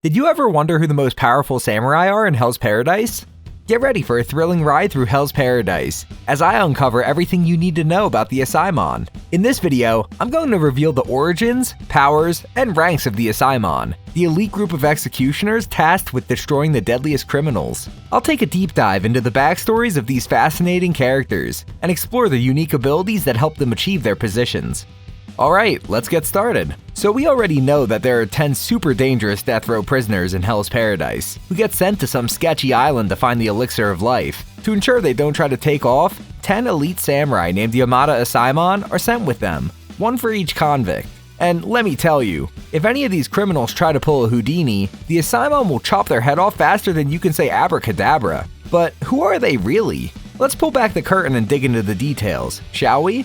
Did you ever wonder who the most powerful samurai are in Hell's Paradise? Get ready for a thrilling ride through Hell's Paradise, as I uncover everything you need to know about the Asaemon. In this video, I'm going to reveal the origins, powers, and ranks of the Asaemon, the elite group of executioners tasked with destroying the deadliest criminals. I'll take a deep dive into the backstories of these fascinating characters, and explore the unique abilities that help them achieve their positions. Alright, let's get started. So we already know that there are 10 super dangerous death row prisoners in Hell's Paradise, who get sent to some sketchy island to find the elixir of life. To ensure they don't try to take off, 10 elite samurai named Yamada Asaemon are sent with them, one for each convict. And let me tell you, if any of these criminals try to pull a Houdini, the Asaemon will chop their head off faster than you can say abracadabra. But who are they really? Let's pull back the curtain and dig into the details, shall we?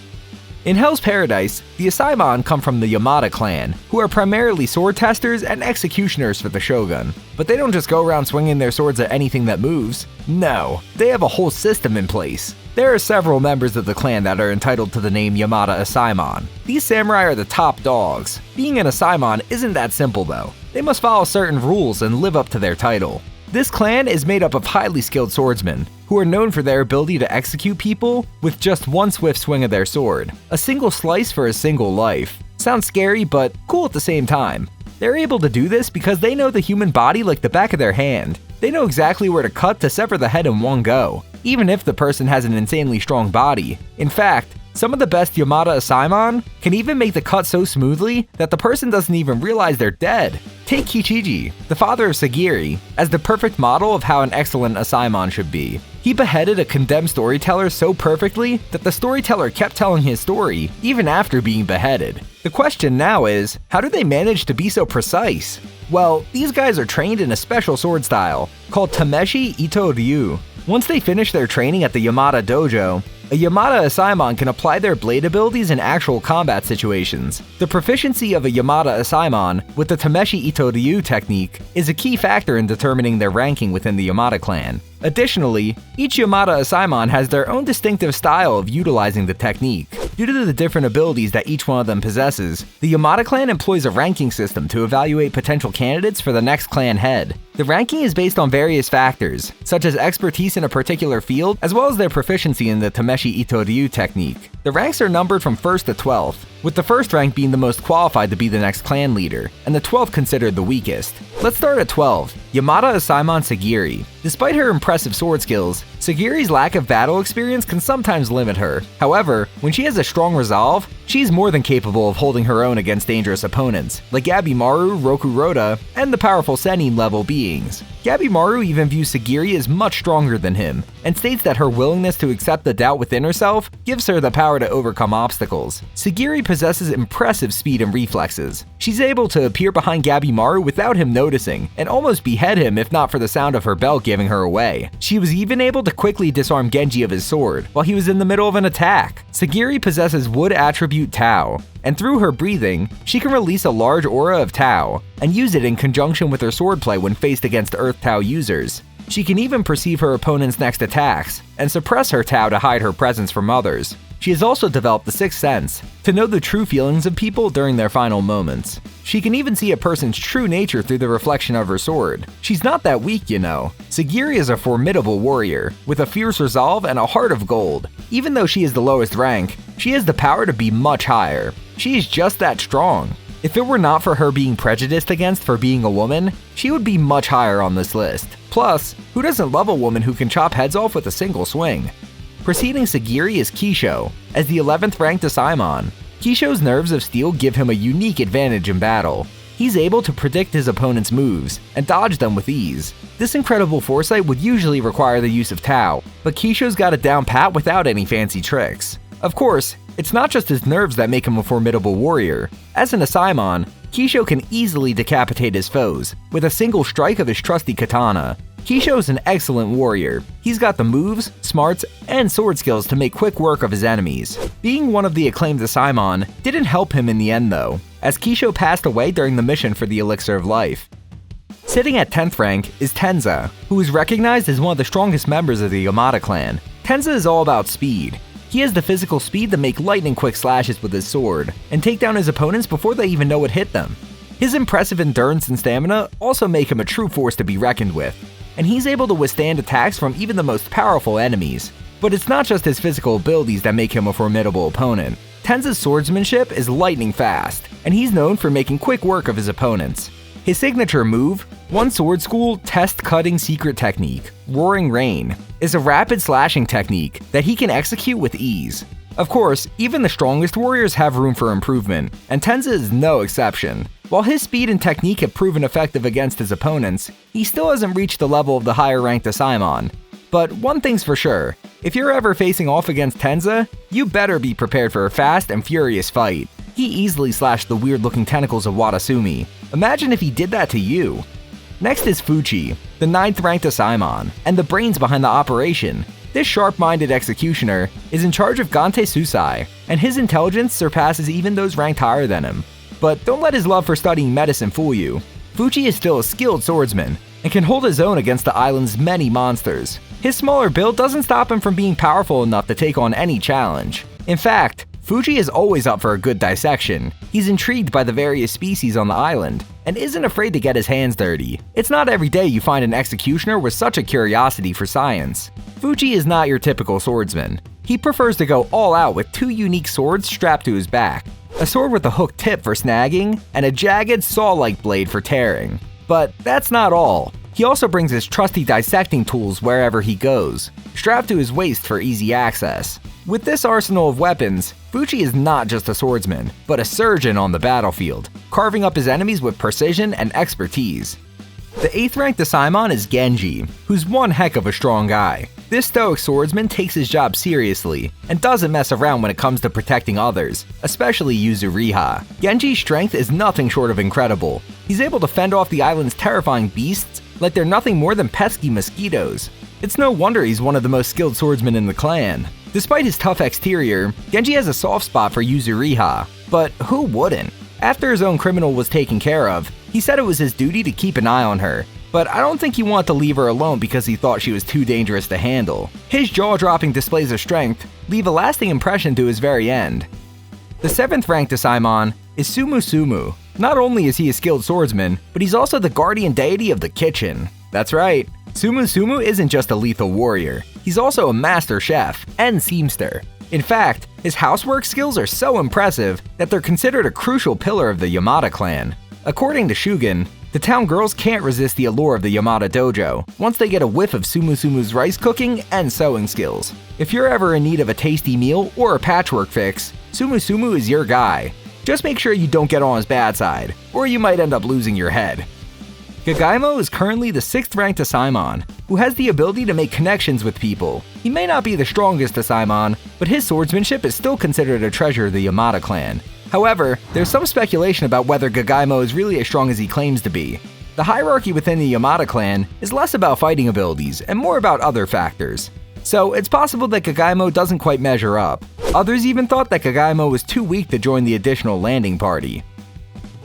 In Hell's Paradise, the Asaemon come from the Yamada clan, who are primarily sword testers and executioners for the shogun. But they don't just go around swinging their swords at anything that moves. No, they have a whole system in place. There are several members of the clan that are entitled to the name Yamada Asaemon. These samurai are the top dogs. Being an Asaemon isn't that simple though. They must follow certain rules and live up to their title. This clan is made up of highly skilled swordsmen, who are known for their ability to execute people with just one swift swing of their sword. A single slice for a single life. Sounds scary, but cool at the same time. They're able to do this because they know the human body like the back of their hand. They know exactly where to cut to sever the head in one go, even if the person has an insanely strong body. In fact, some of the best Yamada Asaemon can even make the cut so smoothly that the person doesn't even realize they're dead. Take Kichiji, the father of Sagiri, as the perfect model of how an excellent Asaemon should be. He beheaded a condemned storyteller so perfectly that the storyteller kept telling his story even after being beheaded. The question now is, how do they manage to be so precise? Well, these guys are trained in a special sword style called Tameshi Ito Ryu. Once they finish their training at the Yamada Dojo, a Yamada Asaemon can apply their blade abilities in actual combat situations. The proficiency of a Yamada Asaemon with the Tameshi Ito Ryu technique is a key factor in determining their ranking within the Yamada clan. Additionally, each Yamada Asaemon has their own distinctive style of utilizing the technique. Due to the different abilities that each one of them possesses, the Yamada clan employs a ranking system to evaluate potential candidates for the next clan head. The ranking is based on various factors, such as expertise in a particular field, as well as their proficiency in the Tameshi Ito Ryu technique. The ranks are numbered from 1st to 12th, with the first rank being the most qualified to be the next clan leader, and the 12th considered the weakest. Let's start at 12, Yamada Asaemon Sagiri. Despite her impressive sword skills, Sagiri's lack of battle experience can sometimes limit her. However, when she has a strong resolve, she's more than capable of holding her own against dangerous opponents, like gabimaru, rokuroda, and the powerful Senin level beings. Gabimaru even views Sagiri as much stronger than him, and states that her willingness to accept the doubt within herself gives her the power to overcome obstacles. Sagiri possesses impressive speed and reflexes. She's able to appear behind Gabimaru without him noticing, and almost behead him if not for the sound of her belt giving her away. She was even able to quickly disarm Genji of his sword while he was in the middle of an attack. Sagiri possesses wood attribute Tao, and through her breathing, she can release a large aura of Tao, and use it in conjunction with her swordplay when faced against Earth Tao users. She can even perceive her opponent's next attacks, and suppress her Tao to hide her presence from others. She has also developed the sixth sense, to know the true feelings of people during their final moments. She can even see a person's true nature through the reflection of her sword. She's not that weak, you know. Sagiri is a formidable warrior, with a fierce resolve and a heart of gold. Even though she is the lowest rank, she has the power to be much higher. She is just that strong. If it were not for her being prejudiced against for being a woman, she would be much higher on this list. Plus, who doesn't love a woman who can chop heads off with a single swing? Preceding Sagiri is Kisho, as the 11th ranked Asaemon. Kisho's nerves of steel give him a unique advantage in battle. He's able to predict his opponent's moves, and dodge them with ease. This incredible foresight would usually require the use of Tao, but Kisho's got it down pat without any fancy tricks. Of course, it's not just his nerves that make him a formidable warrior. As an Asaemon, Kisho can easily decapitate his foes, with a single strike of his trusty katana. Kisho is an excellent warrior. He's got the moves, smarts, and sword skills to make quick work of his enemies. Being one of the acclaimed Asaemon didn't help him in the end though, as Kisho passed away during the mission for the elixir of life. Sitting at 10th rank is Tenza, who is recognized as one of the strongest members of the Yamada clan. Tenza is all about speed. He has the physical speed to make lightning quick slashes with his sword, and take down his opponents before they even know what hit them. His impressive endurance and stamina also make him a true force to be reckoned with, and he's able to withstand attacks from even the most powerful enemies. But it's not just his physical abilities that make him a formidable opponent. Tenza's swordsmanship is lightning fast, and he's known for making quick work of his opponents. His signature move, One Sword School Test Cutting Secret Technique, Roaring Rain, is a rapid slashing technique that he can execute with ease. Of course, even the strongest warriors have room for improvement, and Tenza is no exception. While his speed and technique have proven effective against his opponents, he still hasn't reached the level of the higher-ranked Asaemon. But one thing's for sure, if you're ever facing off against Tenza, you better be prepared for a fast and furious fight. He easily slashed the weird-looking tentacles of Watasumi. Imagine if he did that to you. Next is Fuchi, the 9th-ranked Asaemon, and the brains behind the operation. This sharp-minded executioner is in charge of Gante Susai, and his intelligence surpasses even those ranked higher than him. But don't let his love for studying medicine fool you. Fuchi is still a skilled swordsman, and can hold his own against the island's many monsters. His smaller build doesn't stop him from being powerful enough to take on any challenge. In fact, Fuchi is always up for a good dissection. He's intrigued by the various species on the island, and isn't afraid to get his hands dirty. It's not every day you find an executioner with such a curiosity for science. Fuchi is not your typical swordsman. He prefers to go all out with 2 unique swords strapped to his back. A sword with a hooked tip for snagging, and a jagged saw-like blade for tearing. But that's not all. He also brings his trusty dissecting tools wherever he goes, strapped to his waist for easy access. With this arsenal of weapons, Fuchi is not just a swordsman, but a surgeon on the battlefield, carving up his enemies with precision and expertise. The 8th-ranked Asaemon is Genji, who's one heck of a strong guy. This stoic swordsman takes his job seriously, and doesn't mess around when it comes to protecting others, especially Yuzuriha. Genji's strength is nothing short of incredible. He's able to fend off the island's terrifying beasts like they're nothing more than pesky mosquitoes. It's no wonder he's one of the most skilled swordsmen in the clan. Despite his tough exterior, Genji has a soft spot for Yuzuriha, but who wouldn't? After his own criminal was taken care of, he said it was his duty to keep an eye on her, but I don't think he wanted to leave her alone because he thought she was too dangerous to handle. His jaw-dropping displays of strength leave a lasting impression to his very end. The 7th-ranked Asaemon is Sumu Sumu. Not only is he a skilled swordsman, but he's also the guardian deity of the kitchen. That's right, Sumu Sumu isn't just a lethal warrior, he's also a master chef and seamster. In fact, his housework skills are so impressive that they're considered a crucial pillar of the Yamada clan. According to Shugen, the town girls can't resist the allure of the Yamada dojo once they get a whiff of Sumu Sumu's rice cooking and sewing skills. If you're ever in need of a tasty meal or a patchwork fix, Sumu Sumu is your guy. Just make sure you don't get on his bad side, or you might end up losing your head. Gagaimo is currently the 6th-ranked Asaemon, who has the ability to make connections with people. He may not be the strongest Asaemon, but his swordsmanship is still considered a treasure of the Yamada clan. However, there's some speculation about whether Gagaimo is really as strong as he claims to be. The hierarchy within the Yamada clan is less about fighting abilities and more about other factors. So it's possible that Gagaimo doesn't quite measure up. Others even thought that Gagaimo was too weak to join the additional landing party.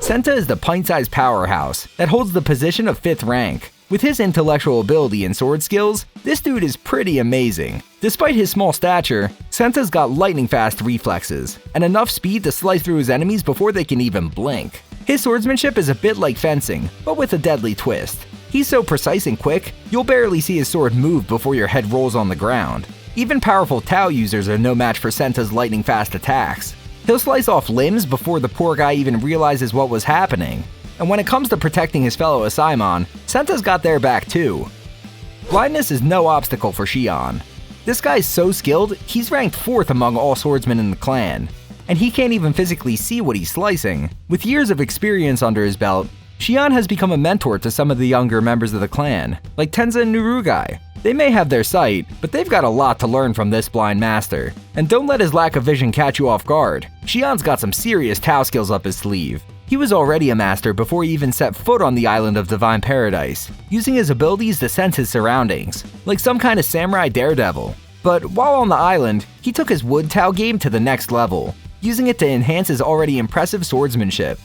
Senta is the pint-sized powerhouse that holds the position of 5th rank. With his intellectual ability and sword skills, this dude is pretty amazing. Despite his small stature, Senta's got lightning-fast reflexes, and enough speed to slice through his enemies before they can even blink. His swordsmanship is a bit like fencing, but with a deadly twist. He's so precise and quick, you'll barely see his sword move before your head rolls on the ground. Even powerful Tao users are no match for Senta's lightning-fast attacks. He'll slice off limbs before the poor guy even realizes what was happening. And when it comes to protecting his fellow Asaemon, Senta's got their back too. Blindness is no obstacle for Shion. This guy's so skilled, he's ranked 4th among all swordsmen in the clan. And he can't even physically see what he's slicing. With years of experience under his belt, Shion has become a mentor to some of the younger members of the clan, like Tenza and Nurugai. They may have their sight, but they've got a lot to learn from this blind master. And don't let his lack of vision catch you off guard. Shion's got some serious Tao skills up his sleeve. He was already a master before he even set foot on the island of Divine Paradise, using his abilities to sense his surroundings, like some kind of samurai daredevil. But while on the island, he took his wood Tao game to the next level, using it to enhance his already impressive swordsmanship.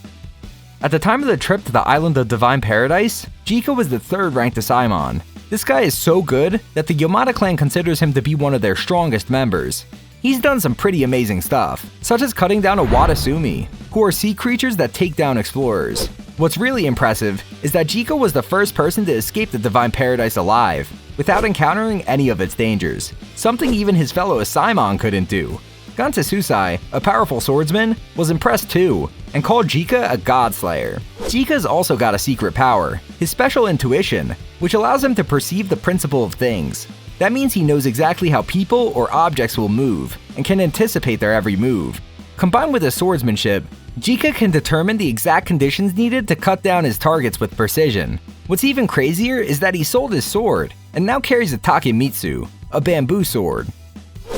At the time of the trip to the island of Divine Paradise, Jika was the 3rd-ranked Asaemon. This guy is so good that the Yamada clan considers him to be one of their strongest members. He's done some pretty amazing stuff, such as cutting down a Watasumi, who are sea creatures that take down explorers. What's really impressive is that Jiko was the first person to escape the Divine Paradise alive, without encountering any of its dangers, something even his fellow Asaemon couldn't do. Ganta Susai, a powerful swordsman, was impressed too, and called Jika a godslayer. Jika's also got a secret power, his special intuition, which allows him to perceive the principle of things. That means he knows exactly how people or objects will move, and can anticipate their every move. Combined with his swordsmanship, Jika can determine the exact conditions needed to cut down his targets with precision. What's even crazier is that he sold his sword, and now carries a Takemitsu, a bamboo sword.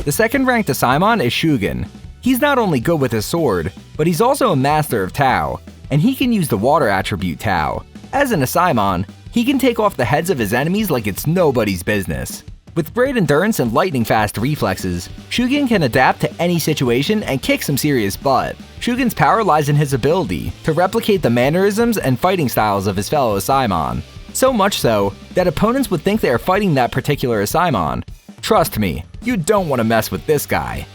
The second ranked Asaemon is Shugen. He's not only good with his sword, but he's also a master of Tao, and he can use the water attribute Tao. As an Asaemon, he can take off the heads of his enemies like it's nobody's business. With great endurance and lightning-fast reflexes, Shugen can adapt to any situation and kick some serious butt. Shugen's power lies in his ability to replicate the mannerisms and fighting styles of his fellow Asaemon. So much so, that opponents would think they are fighting that particular Asaemon. Trust me, you don't want to mess with this guy.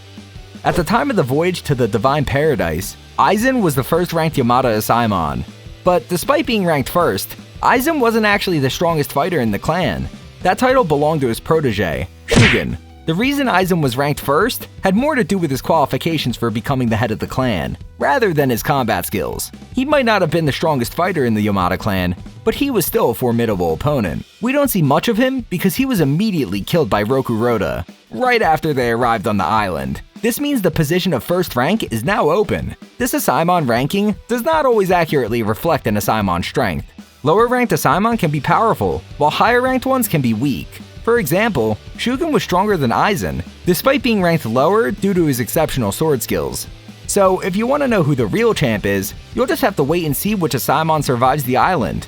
At the time of the voyage to the Divine Paradise, Aizen was the first ranked Yamada Asaemon. But despite being ranked first, Aizen wasn't actually the strongest fighter in the clan. That title belonged to his protege, Shugen. The reason Aizen was ranked first had more to do with his qualifications for becoming the head of the clan, rather than his combat skills. He might not have been the strongest fighter in the Yamada clan, but he was still a formidable opponent. We don't see much of him because he was immediately killed by Rokuroda, right after they arrived on the island. This means the position of first rank is now open. This Asaemon ranking does not always accurately reflect an Asaemon's strength. Lower ranked Asaemon can be powerful, while higher ranked ones can be weak. For example, Shugen was stronger than Aizen, despite being ranked lower due to his exceptional sword skills. So if you want to know who the real champ is, you'll just have to wait and see which Asaemon survives the island.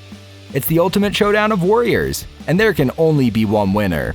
It's the ultimate showdown of warriors, and there can only be one winner.